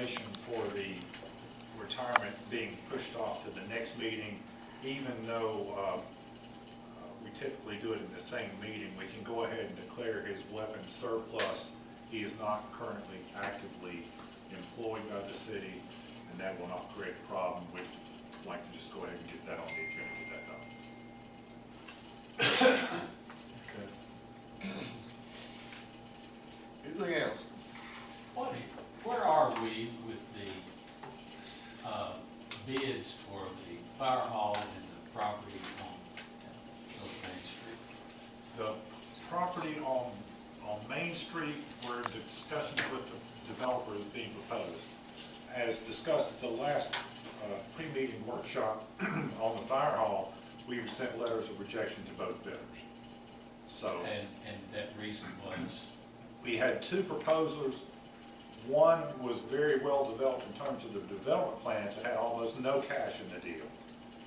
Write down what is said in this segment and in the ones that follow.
explanation for the retirement being pushed off to the next meeting, even though we typically do it in the same meeting, we can go ahead and declare his weapon surplus. He is not currently actively employed by the city, and that will not create a problem. We'd like to just go ahead and get that on the agenda, get that done. Okay. Anything else? Where are we with the bids for the fire hall and the property on Main Street? The property on Main Street, we're in discussions with the developer is being proposed. As discussed at the last pre-meeting workshop on the fire hall, we sent letters of rejection to both bidders. So, And that reason was? we had two proposals. One was very well developed in terms of the development plans. It had almost no cash in the deal.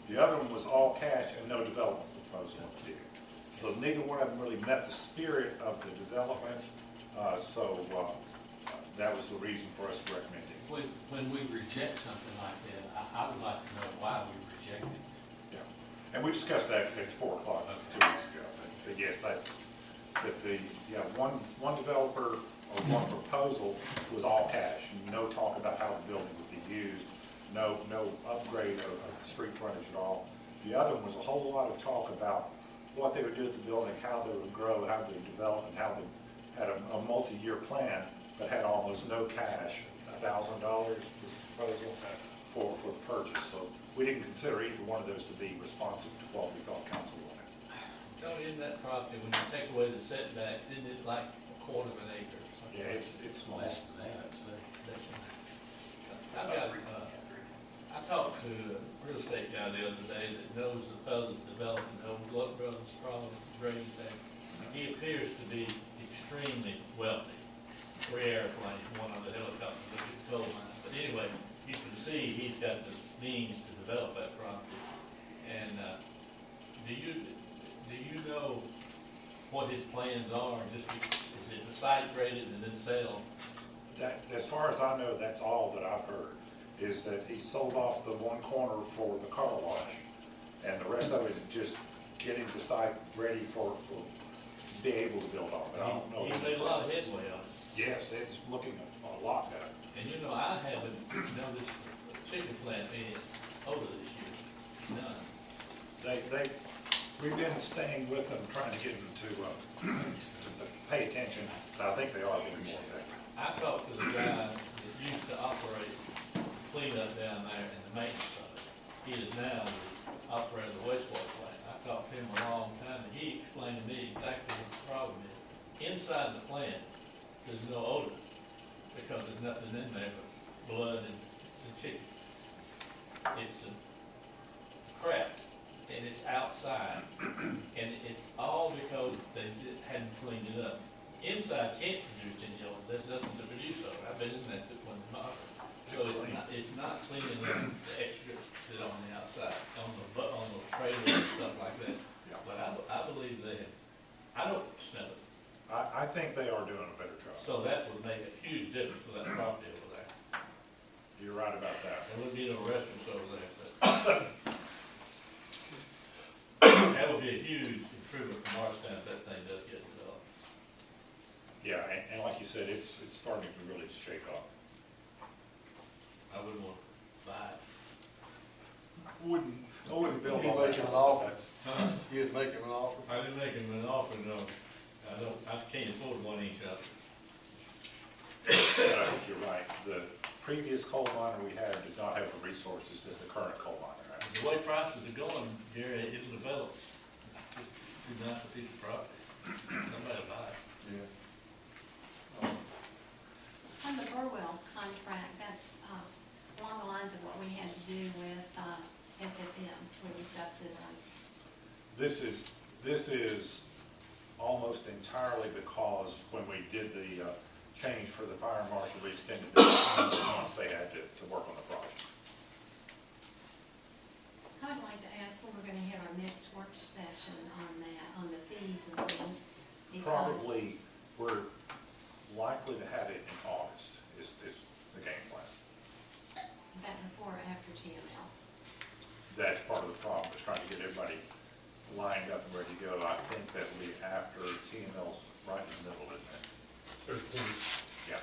The other one was all cash and no development proposal in the deal. So neither one of them really met the spirit of the development. That was the reason for us recommending. When we reject something like that, I would like to know why we reject it. Yeah, and we discussed that at 4 o'clock 2 weeks ago. But yes, one developer or one proposal was all cash, no talk about how the building would be used, no upgrade of the street frontage at all. The other one was a whole lot of talk about what they would do with the building, how they would grow, how they would develop, and how they had a multi-year plan, but had almost no cash. $1,000 was the proposal for the purchase. So we didn't consider either one of those to be responsive to what we thought council wanted. Tony, in that property, when you take away the setbacks, isn't it like a quarter of an acre or something? Yeah, it's small. Less than that, I'd say. I talked to a real estate guy the other day that knows the fellows developing the old Gluck Brothers problem, drain thing. He appears to be extremely wealthy. 3 airplanes, one on the helicopter, look at the coal mine. But anyway, you can see he's got the means to develop that property. And do you know what his plans are? Is it the site graded and then sell? That, as far as I know, that's all that I've heard, is that he sold off the one corner for the car wash, and the rest of it is just getting the site ready for be able to build on it. I don't know. He made a lot of headway on it. Yes, it's looking a lot better. And you know, I haven't noticed the chicken plant being over this year. None. We've been staying with them, trying to get them to pay attention, but I think they are being more effective. I talked to the guy that used to operate cleanup down there in the maintenance of it. He is now the operator of the wastewater plant. I talked to him a long time, and he explained to me exactly what the problem is. Inside the plant, there's no odor, because there's nothing in there but blood and chicken. It's a crap, and it's outside, and it's all because they hadn't cleaned it up. Inside can't produce any odor. There's nothing to produce odor. I've been in there when the motor. So it's not cleaning up the extra that's on the outside, on the trailers and stuff like that. Yeah. But I believe I don't smell it. I think they are doing a better job. So that would make a huge difference for that property over there. You're right about that. There wouldn't be no restaurants over there, but that would be a huge improvement from our stance if that thing does get developed. Yeah, and like you said, it's starting to really shake up. I wouldn't want to buy it. I wouldn't build You on make that. him an offer. Huh? You'd make him an offer. I didn't make him an offer, no. I can't afford one each of them. But I think you're right. The previous coal miner we had did not have the resources that the current coal miner has. The way prices are going, Gary, it'll develop. It's just too nice a piece of property. Somebody will buy it. Yeah. On the Burwell contract, that's along the lines of what we had to do with SFM, where we subsidized. This is almost entirely because when we did the change for the fire marshal, we extended the months they had to work on the project. I would like to ask when we're going to have our next work session on that, on the fees and things. Because Probably, we're likely to have it in August, is the game plan. problem, is trying to get everybody lined up and ready to go. I think that'll be after TML's right in the middle, isn't it? Yeah.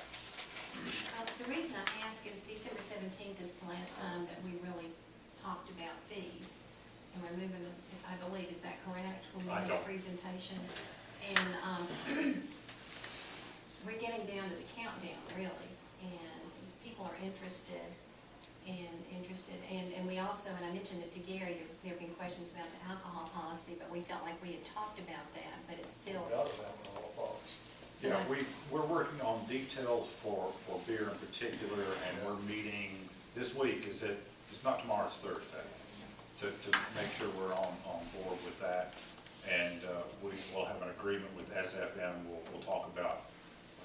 The reason I ask is December 17th is the last time that we really talked about fees. And we're moving, I believe, is that correct? When we I made a don't. presentation. And we're getting down to the countdown, really. And people are interested. And we also, and I mentioned it to Gary, there have been questions about the alcohol policy, but we felt like we had talked about that, but it's still. Got it out in all box. Yeah, we're working on details for beer in particular, and we're meeting this week, it's not tomorrow, it's Thursday, to make sure we're on board with that. And we will have an agreement with SFM, we'll talk about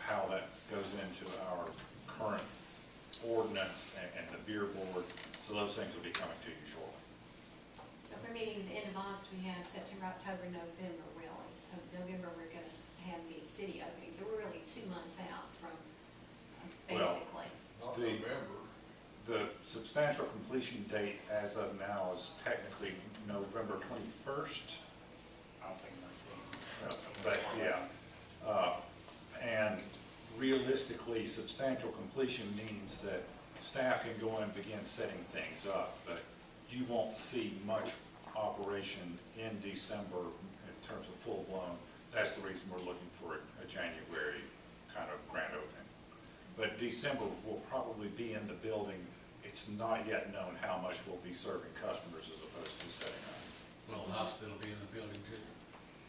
how that goes into our current ordinance and the beer board, so those things will be coming to you shortly. So we're meeting at the end of August, we have September, October, November, really. November, we're gonna have the city openings, so we're really 2 months out from, basically. Not The- November. The substantial completion date as of now is technically November 21st. I think 19th. But, yeah. And realistically, substantial completion means that staff can go in and begin setting things up, but you won't see much operation in December in terms of full-blown. That's the reason we're looking for a January kind of grand opening. But December will probably be in the building. It's not yet known how much we'll be serving customers as opposed to setting up. Will the hospital be in the building too?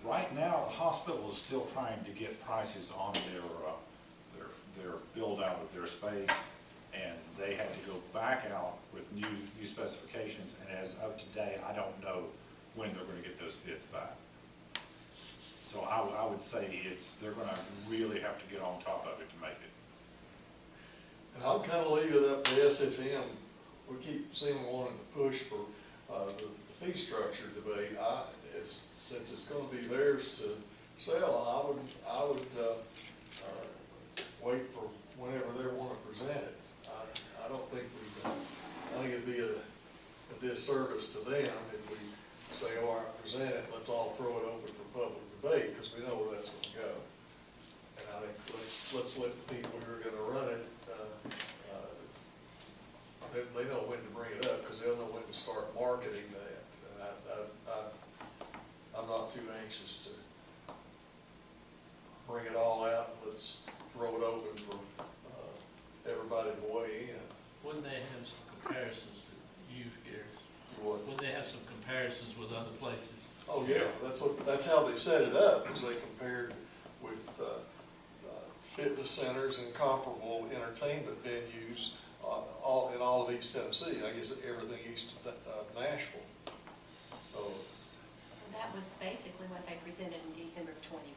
Right now, the hospital is still trying to get prices on their build out of their space, and they had to go back out with new specifications, and as of today, I don't know when they're gonna get those bids back. So I would say they're gonna really have to get on top of it to make it. And I'll kind of leave it up to SFM. We keep seeming wanting to push for the fee structure debate. Since it's going to be theirs to sell, I would wait for whenever they want to present it. I don't think I think it'd be a disservice to them if we say, all right, present it, let's all throw it open for public debate, because we know where that's going to go. And I think let's let the people who are going to run it, they know when to bring it up, because they'll know when to start marketing that. And I'm not too anxious to bring it all out. Let's throw it open for everybody to weigh in. Wouldn't they have some comparisons to use, Gary? What? Wouldn't they have some comparisons with other places? Oh, yeah, that's how they set it up, is they compared with fitness centers and comparable entertainment venues in all of East Tennessee. I guess everything east of Nashville. So, That was basically what they presented in December of 21.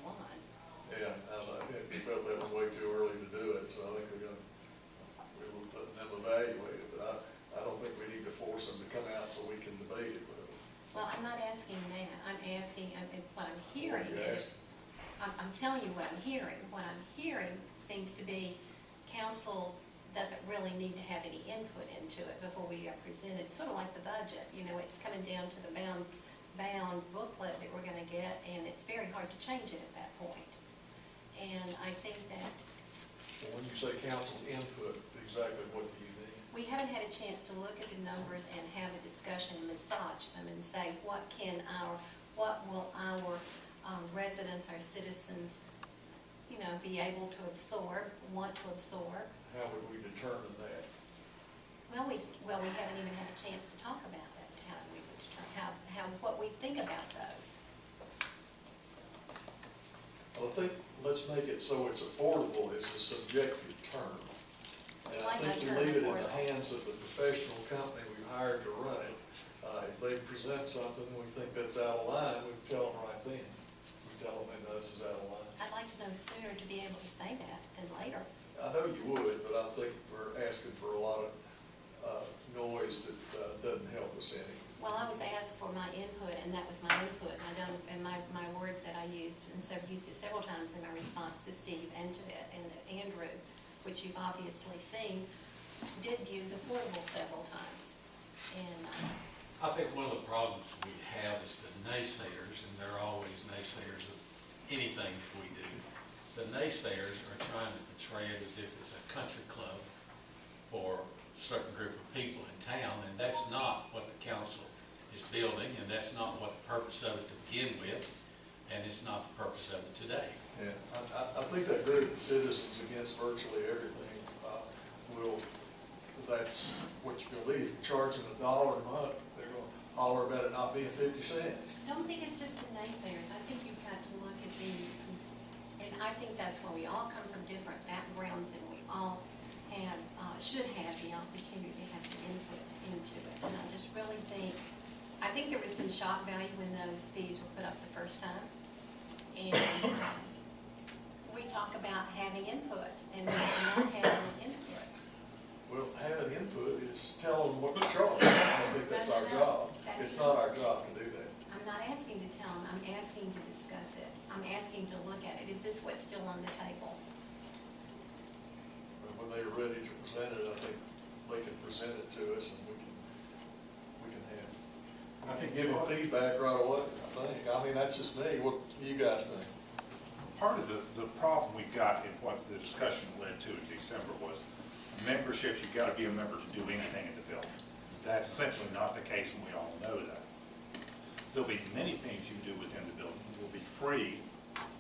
yeah, I felt that was way too early to do it, so I think we'll let them evaluate it. But I don't think we need to force them to come out so we can debate it with them. Well, I'm not asking that, I'm asking, what I'm hearing What are you is, I'm telling you what I'm hearing. What I'm hearing seems to be council doesn't really need to have any input into it before we are presented, sort of like the budget. You know, it's coming down to the bound booklet that we're gonna get, and it's very hard to change it at that point. And I think that When you say council input, exactly what do you mean? we haven't had a chance to look at the numbers and have a discussion, massage them, and say, what will our residents, our citizens, you know, be able to absorb, want to absorb. How would we determine that? Well, we haven't even had a chance to talk about it, how we would determine, what we think about those. Well, I think, let's make it so it's affordable is a subjective term. And I Like that think we term, leave it in the affordable. hands of the professional company we've hired to run it. If they present something we think that's out of line, we tell them right then. We tell them, hey, no, this is out of line. I'd like to know sooner to be able to say that than later. I know you would, but I think we're asking for a lot of noise that doesn't help us any. Well, I was asked for my input, and that was my input, and I don't, and my word that I used, and so I've used it several times in my response to Steve and to Andrew, which you've obviously seen, did use affordable several times. And I think one of the problems we have is the naysayers, and there are always naysayers of anything that we do. The naysayers are trying to portray it as if it's a country club for a certain group of people in town, and that's not what the council is building, and that's not what the purpose of it to begin with, and it's not the purpose of it today. Yeah, I think that group of Citizens Against Virtually Everything, that's what you're gonna leave, charge them $1 a month, they're gonna holler about it not being 50 cents. I don't think it's just the naysayers. I think you've got to look at and I think that's why we all come from different backgrounds and we all have, should have the opportunity to have some input into it. And I just really think, I think there was some shock value when those fees were put up the first time. And we talk about having input and not having input. Well, having input is telling them what to charge. I think that's our job. It's not our job to do that. I'm not asking to tell them, I'm asking to discuss it. I'm asking to look at it. Is this what's still on the table? But when they're ready to present it, I think they can present it to us and we can have, I think give them feedback right away, I think. I mean, that's just me. What do you guys think? part of the problem we got in what the discussion led to in December was memberships, you've got to be a member to do anything in the building. That's simply not the case, and we all know that. There'll be many things you do within the building that will be free,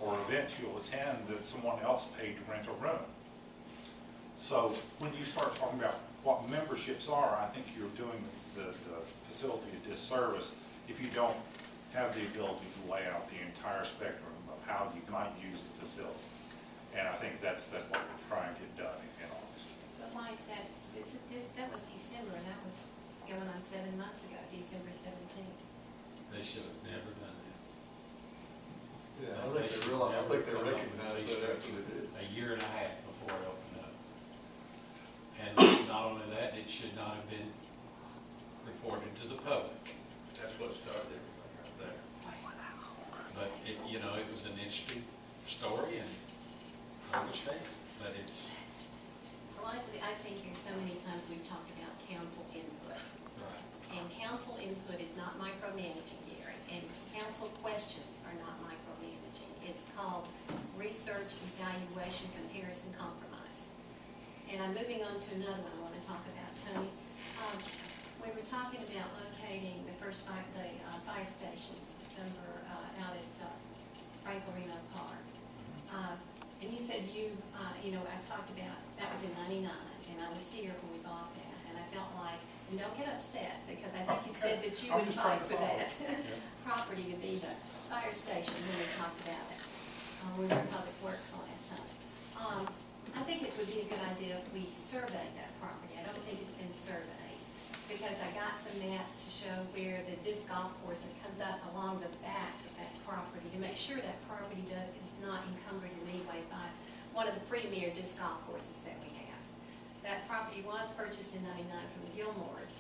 or events you'll attend that someone else paid to rent a room. So when you start talking about what memberships are, I think you're doing the facility a disservice if you don't have the ability to lay out the entire spectrum of how you might use the facility. And I think that's what we're trying to get done in August. But why is that? That was December, and that was going on 7 months ago, December 17th. They should have never done that. Yeah, I think they recognize that after they did. A year and a half before it opened up. And not only that, it should not have been reported to the public. That's what started everything right there. But it, it was an interesting story, and I understand, but it's. Well, I think there's so many times we've talked about council input. Right. And council input is not micromanaging, Gary, and council questions are not micromanaging. It's called research, evaluation, comparison, compromise. And I'm moving on to another one I want to talk about, Tony. We were talking about locating the fire station out at Frank Lorino Park. And you said I talked about, that was in '99, and I was here when we bought that, and I felt like, and don't get upset, because I think you said that you would fight for that property to be the fire station when we talked about it. We were in Public Works the last time. I think it would be a good idea if we surveyed that property. I don't think it's been surveyed, because I got some maps to show where the disc golf course that comes up along the back of that property, to make sure that property is not encumbered in any way by one of the premier disc golf courses that we have. That property was purchased in '99 from the Gilmores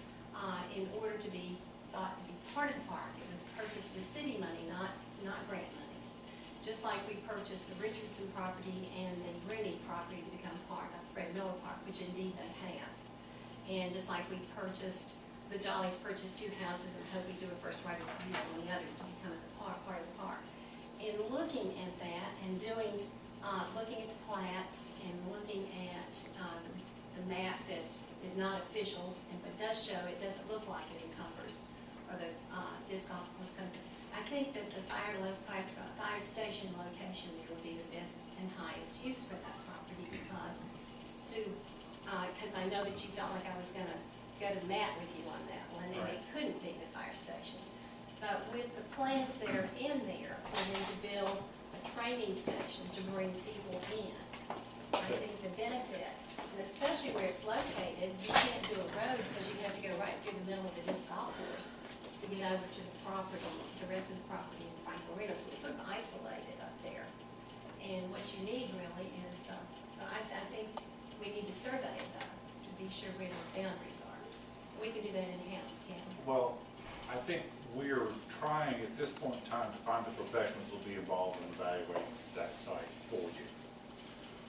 in order to be thought to be part of the park. It was purchased with city money, not grant monies. Just like we purchased the Richardson property and the Rooney property to become part of Fred Miller Park, which indeed they have. And just like we purchased, the Jollies purchased 2 houses and hope we do a first right of use on the others to become part of the park. In looking at that and looking at the plats and looking at the map that is not official, but does show it doesn't look like it encumbers, or the disc golf course comes in. I think that the fire station location there would be the best and highest use for that property, because I know that you felt like I was going to go to Matt with you on that one, and it couldn't be the fire station. But with the plans that are in there for them to build a training station to bring people in, I think the benefit, and especially where it's located, you can't do a road because you have to go right through the middle of the disc golf course to get over to the property, the rest of the property in Frank Lorino. So it's sort of isolated up there. And what you need really is, so I think we need to survey it though, to be sure where those boundaries are. We can do that in-house, can't we? Well, I think we're trying at this point in time to find the professionals who will be involved in evaluating that site for you.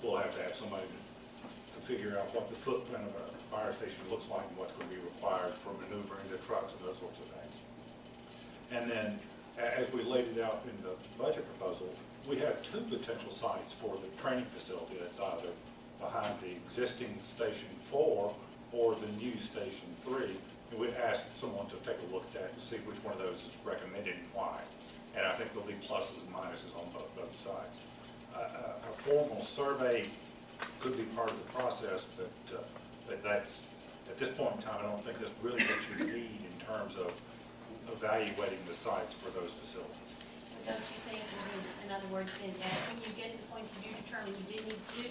We'll have to have somebody to figure out what the footprint of a fire fire station looks like and what's going to be required for maneuvering the trucks and those sorts of things. And then, as we laid it out in the budget proposal, we have two potential sites for the training facility. That's either behind the existing Station 4 or the new Station 3. And we'd ask someone to take a look at that and see which one of those is recommended and why. And I think there'll be pluses and minuses on both sides. A formal survey could be part of the process, but that's, at this point in time, I don't think that's really what you need in terms of evaluating the sites for those facilities. Don't you think, in other words, then, when you get to the point that you determine you do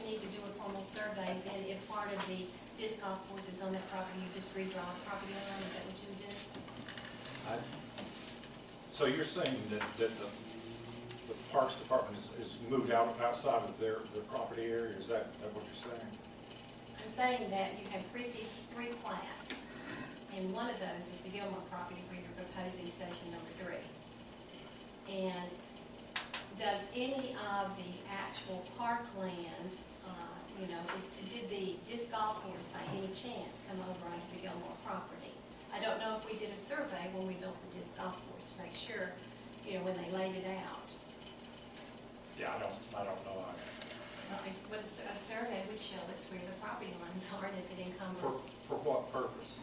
need to do a formal survey, then if part of the disc golf course is on that property, you just redraw the property line, is that what you would do? So you're saying that the Parks Department is moved outside of their property area? Is that what you're saying? I'm saying that you have these three plats, and one of those is the Gilmore property where you're proposing Station number 3. And does any of the actual parkland, did the disc golf course by any chance come over onto the Gilmore property? I don't know if we did a survey when we built the disc golf course to make sure, when they laid it out. Yeah, I don't know. But a survey would show us where the property lines are and if it encumbers. For what purpose?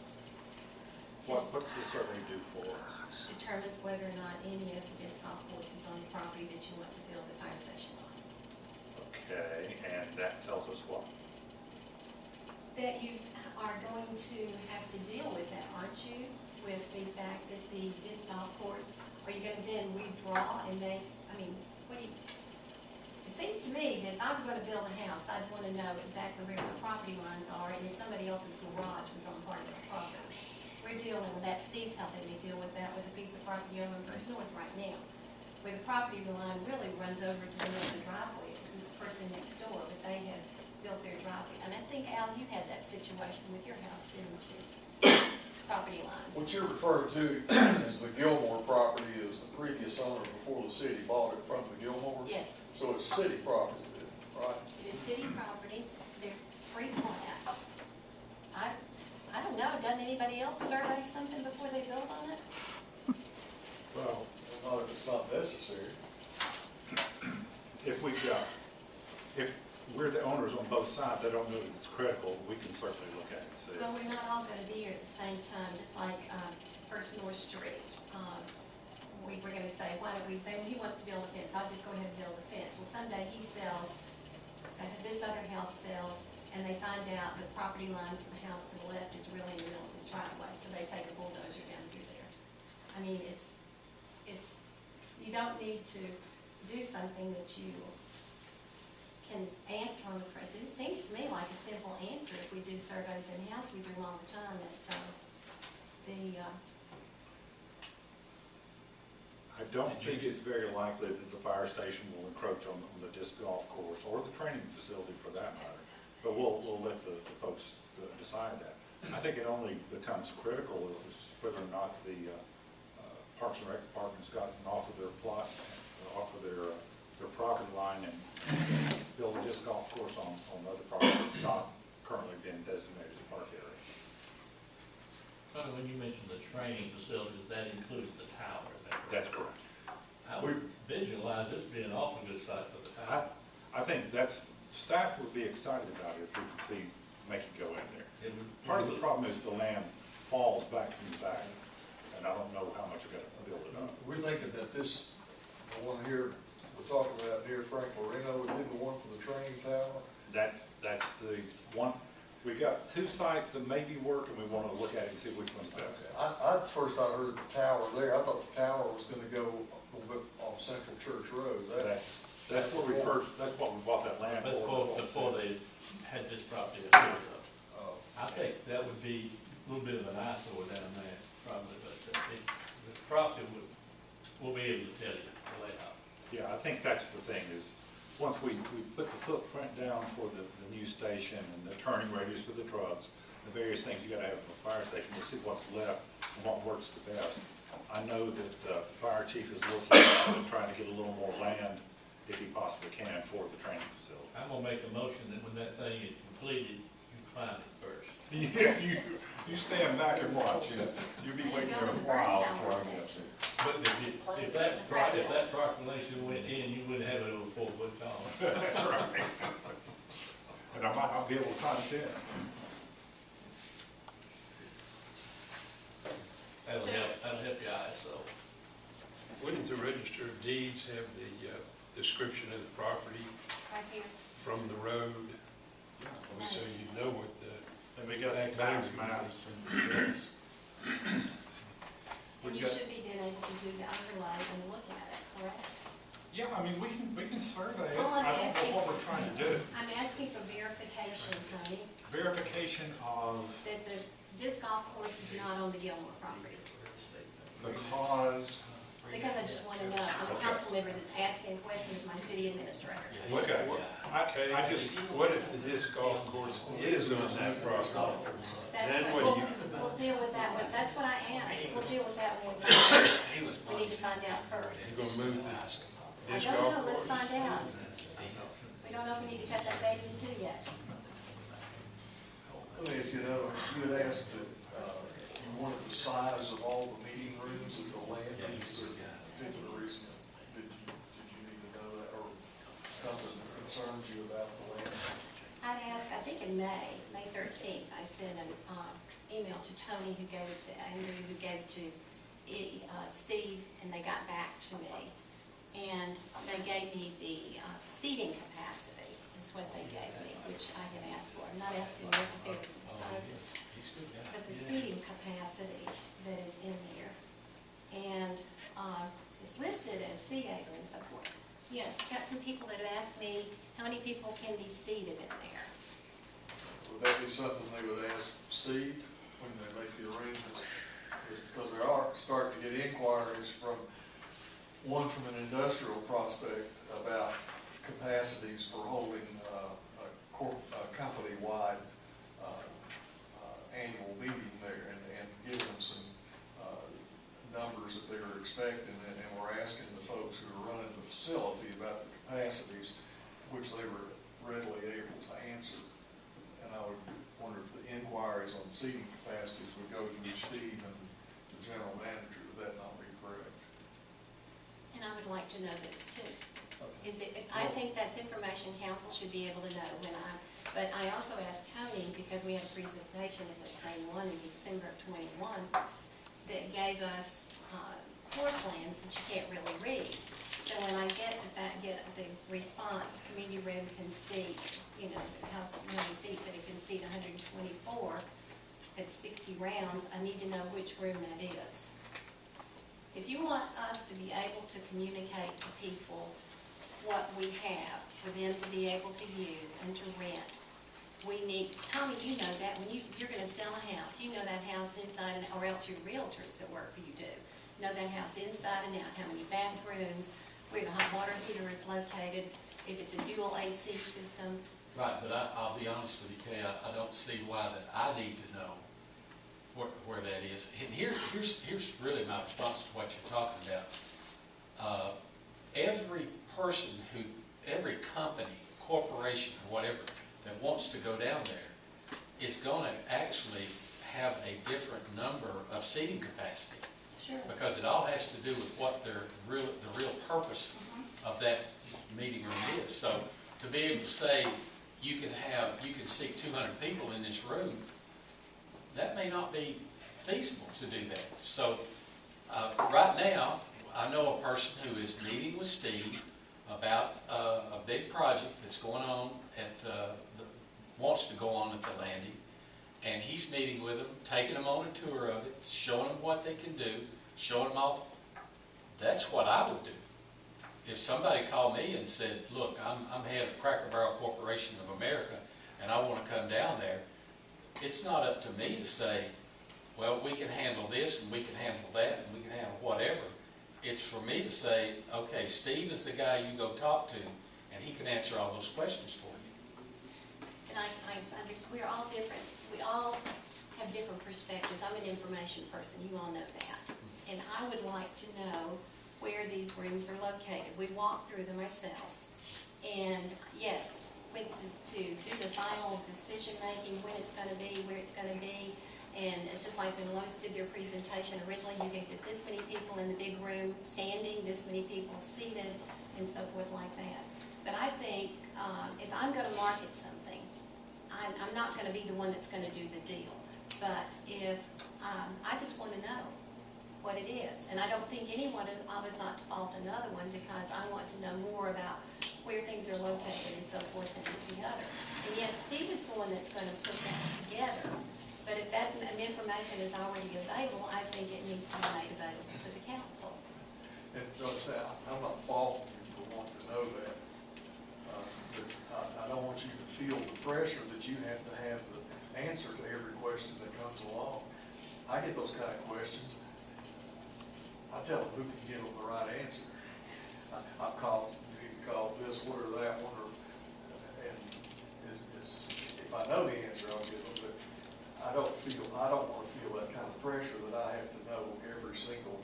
What's the survey do for us? Determines whether or not any of the disc golf courses on the property that you want to build the fire station on. Okay, and that tells us what? That you are going to have to deal with that, aren't you? With the fact that the disc golf course, are you going to then redraw and make, it seems to me that if I'm going to build a house, I'd want to know exactly where my property lines are and if somebody else's garage was on part of the property. We're dealing with that, Steve's helping me deal with that with a piece of property over in First North right now, where the property line really runs over to the middle of the driveway of the person next door, but they have built their driveway. And I think, Al, you had that situation with your house, didn't you? Property lines. What you're referring to is the Gilmore property is the previous owner before the city bought it from the Gilmores? Yes. So it's city property then, right? It is city property, there's 3 plats. I don't know, doesn't anybody else survey something before they build on it? Well, Not if it's not necessary. if we're the owners on both sides, I don't know that it's critical. We can certainly look at it and see. Well, we're not all gonna be here at the same time, just like, First North Street. We were gonna say, why don't he wants to build a fence, I'll just go ahead and build a fence. Well, someday he sells, this other house sells, and they find out the property line for the house to the left is really in the middle of his driveway, so they take a bulldozer down through there. I mean, you don't need to do something that you can answer on the front. It seems to me like a simple answer if we do surveys in-house, we do them all the time, that I don't think it's very likely that the fire station will encroach on the disc golf course or the training facility for that matter. But we'll let the folks decide that. I think it only becomes critical is whether or not the Parks and Rec Department's gotten off of their plot, off of their property line and build a disc golf course on other property that's not currently been designated as a park area. Tony, when you mentioned the training facilities, that includes the tower, is that correct? That's correct. I would visualize this being an awful good site for the tower. I think staff would be excited about it if we could make it go in there. Part of the problem is the land falls back from the back, and I don't know how much you're gonna build it up. We're thinking that the one here, we're talking about near Frank Marino, would be the one for the training tower? That's the one. We got 2 sites that maybe work, and we want to look at it and see which one's best. First I heard the tower there, I thought the tower was gonna go a little bit off Central Church Road. That's what we bought that land for. Before they had this property approved of. I think that would be a little bit of an eyesore down there, probably, but the property we'll be able to tell you the layout. Yeah, I think that's the thing is, once we put the footprint down for the new station and the turning radius for the trucks, the various things you gotta have for a fire station, we'll see what's left and what works the best. I know that the fire chief is looking at trying to get a little more land, if he possibly can, for the training facility. I'm gonna make a motion that when that thing is completed, you climb it first. You stand back and watch, you'll be waiting there a while before I get there. But if that proclamation went in, you wouldn't have it over 4 foot tall. That's right. And I'll be able to hunt then. That'll help your eyes, so. Wouldn't the Register of Deeds have the description of the property Right here. from the road? So you know what the, And we got the tax maps and, yes. And you should be then able to do the overlay and look at it, correct? Yeah, I mean, we can survey it. All I'm I don't asking- know what we're trying to do. I'm asking for verification, Tony, Verification of, that the disc golf course is not on the Gilmore property. because, Because I just want to know, I'm a council member that's asking questions to my city administrator. okay, okay, I just, what if the disc golf course is on that property? That's Then what, what do you? we'll deal with that one, that's what I asked, we'll deal with that when we need to find out first. You're gonna move the I disc don't golf know, let's course? find out. We don't know if we need to cut that baby in two yet. Let me ask you another one. You had asked that, you wanted the size of all the meeting rooms at the land. Is there a particular reason? Did you need to know that, or something that concerns you about the land? I'd asked, I think in May 13th, I sent an email to Tony, who gave it to Andrew, who gave it to Steve, and they got back to me. And they gave me the seating capacity, is what they gave me, which I had asked for. I'm not asking necessarily for the sizes, but the seating capacity that is in there. And it's listed as theater and so forth. Yes, got some people that have asked me, how many people can be seated in there? Would that be something they would ask Steve when they make the arrangements? Because there are starting to get inquiries from an industrial prospect about capacities for holding a company-wide annual meeting there, and giving them some numbers that they were expecting, and we're asking the folks who are running the facility about the capacities, which they were readily able to answer. And I would wonder if the inquiries on seating capacities would go through Steve and the general manager. Would that not be correct? And I would like to know this too. I think that's information council should be able to know but I also asked Tony, because we had a presentation at the same one in December of '21, that gave us floor plans that you can't really read. So when I get the response, community room can seat, how many feet, that it can seat 124, that's 60 rounds, I need to know which room that is. If you want us to be able to communicate to people what we have, for them to be able to use and to rent, we need, Tommy, you know that, when you're gonna sell a house, you know that house inside and, or else your realtors that work for you do. Know that house inside and out, how many bathrooms, where the hot water heater is located, if it's a dual AC system. Right, but I'll be honest with you, Kay, I don't see why that I need to know where that is. And here's really my response to what you're talking about. Every person every company, corporation, or whatever, that wants to go down there is gonna actually have a different number of seating capacity. Sure. Because it all has to do with what the real purpose of that meeting room is. So to be able to say you can seat 200 people in this room, that may not be feasible to do that. So right now, I know a person who is meeting with Steve about a big project that's going on wants to go on at the landing, and he's meeting with them, taking them on a tour of it, showing them what they can do, showing them off. That's what I would do. If somebody called me and said, look, I'm head of Cracker Barrel Corporation of America, and I want to come down there, it's not up to me to say, well, we can handle this, and we can handle that, and we can handle whatever. It's for me to say, okay, Steve is the guy you go talk to, and he can answer all those questions for you. And we're all different, we all have different perspectives. I'm an information person, you all know that. And I would like to know where these rooms are located. We walk through them ourselves. And yes, to do the final decision-making, when it's gonna be, where it's gonna be. And it's just like when Lois did their presentation, originally you could get this many people in the big room standing, this many people seated, and so forth like that. But I think, if I'm gonna market something, I'm not gonna be the one that's gonna do the deal. But if, I just wanna know what it is. And I don't think anyone of us ought to fault another one, because I want to know more about where things are located and so forth and the other. And yes, Steve is the one that's gonna put that together. But if that information is already available, I think it needs to be made available to the council. And like I'm not faulting you for wanting to know that. But I don't want you to feel the pressure that you have to have the answer to every question that comes along. I get those kind of questions. I tell them who can give them the right answer. I've called, you can call this one or that one, and if I know the answer, I'll give them. But I don't want to feel that kind of pressure that I have to know every single.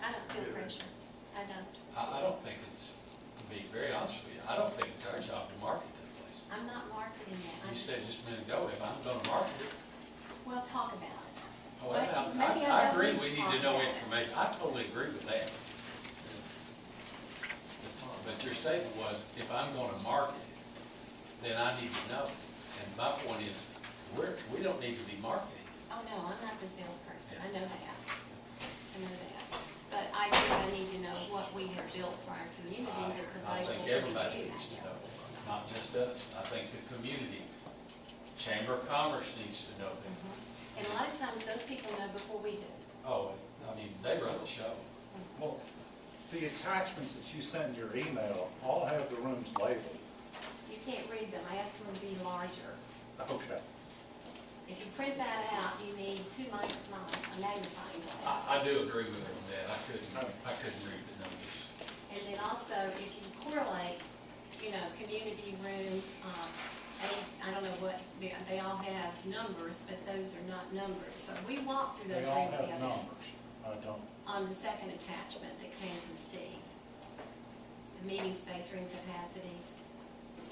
I don't feel pressure. I don't. I don't think it's, to be very honest with you, I don't think it's our job to market that place. I'm not marketing that. You said just a minute ago, if I'm gonna market it, Well, talk about it. well, Maybe I don't agree, need we to need to talk know about it. information, I totally agree with that. But your statement was, if I'm gonna market it, then I need to know. And my point is, we don't need to be marketing. Oh, no, I'm not the salesperson. I know that. I know that. But I think I need to know what we have built for our community that's I available think to everybody be needs used. to know, not just us. I think the community, Chamber of Commerce needs to know that. And a lot of times, those people know before we do. Oh, I mean, they run the show. Well, the attachments that you send in your email all have the rooms labeled. You can't read them. I asked them to be larger. Okay. If you print that out, you need two magnifying glasses. I do agree with her on that. I couldn't read the numbers. And then also, if you correlate, community room, I don't know what, they all have numbers, but those are not numbers. So we walked through those They all rooms the have other day. numbers. I don't. On the second attachment that came from Steve. The meeting space room capacities,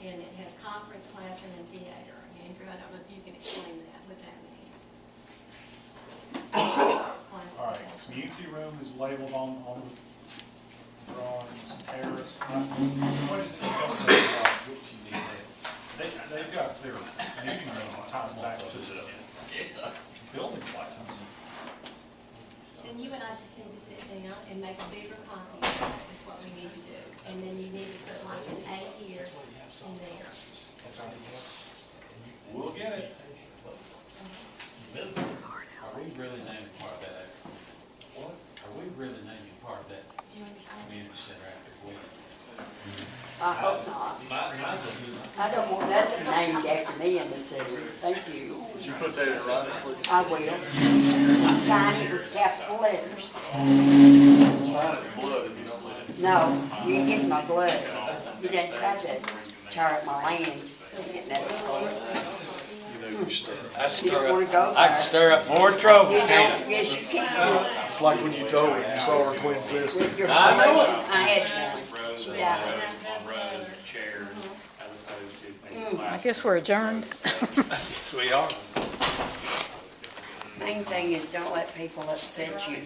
and it has conference, classroom, and theater. Andrew, I don't know if you can explain that, what that means. All right, community room is labeled on the drawings, terrace. What is it you don't know about which you need? They've got their meeting room ties back to the building plans. Then you and I just need to sit down and make a bigger copy of that, is what we need to do. And then you need to put like an A here and there. We'll get it. Are we really naming part of that? What? Are we really naming part of that Do you understand? community center after we? I hope not. I don't want nothing named after me in the city. Thank you. Would you put that in writing, please? I will. Sign it with capital letters. Sign it in blood if you don't mind. No, you ain't getting my blood. You done tried to tear up my land. Getting that blood. You don't wanna go I can there. stir up more trouble, You can't don't, yes, you can. It's like when you told me you saw our twin sister. With your I know promotion, it. I had one. She died. On rows, chairs, as opposed to maybe I guess we're adjourned. we? We are. Main thing is don't let people upset you.